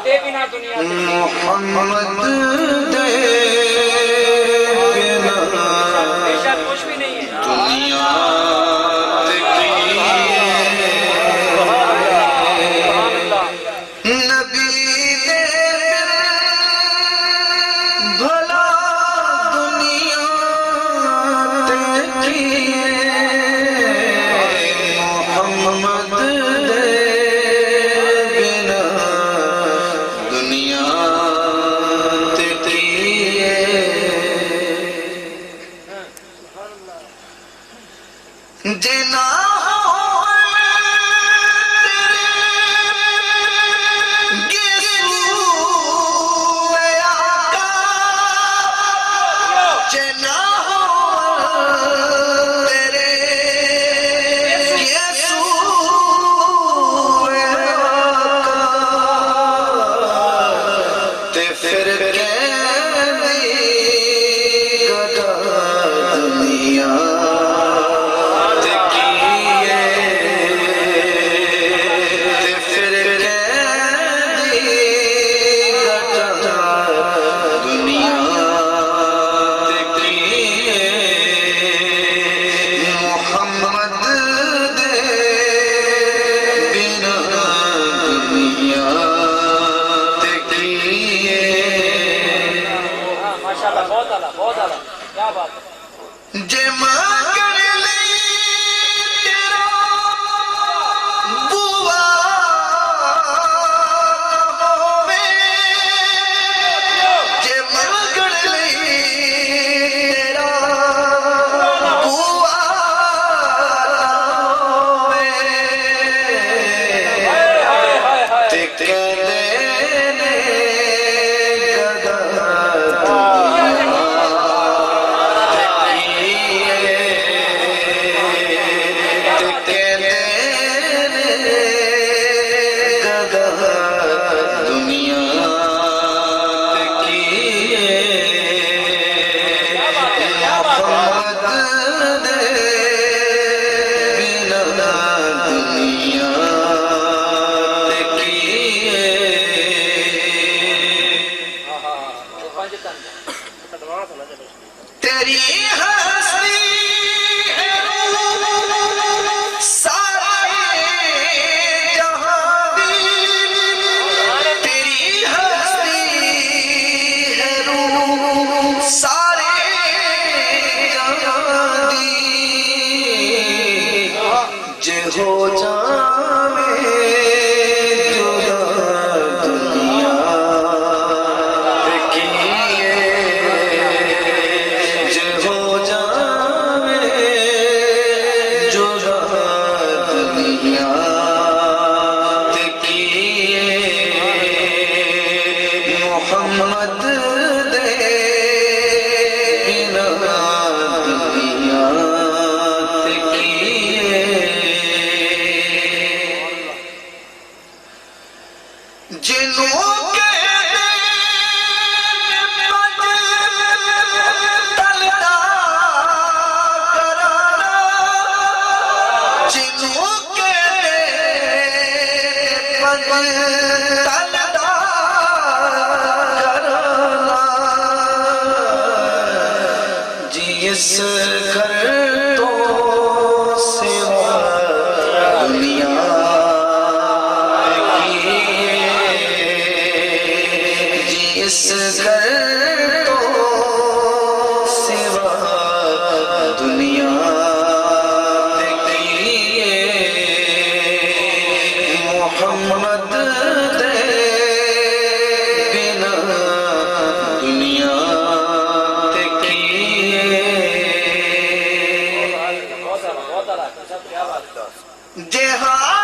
दे बिना दुनिया मोहम्मद दे बिना कुछ भी नहीं है दुनिया नबी दे भला दुनिया मोहम्मद दे बिना दुनिया जिना बहुत आला क्या बात है जे मांगण लई तेरा बुआ होवे जे मांगण लई तेरा बुआ होवे ते कहदे तेरी हस्ती है सारे जहां दी तेरी हस्ती है सारे जहां दी जे हो जावे मोहम्मद दे बिना दुनिया जिन्हों के तलदा कराना जिन्हों के तलदा जिस घर तो सिवा दुनिया की जिस घर तो सिवा दुनिया की मोहम्मद दे बिना दुनिया जहाँ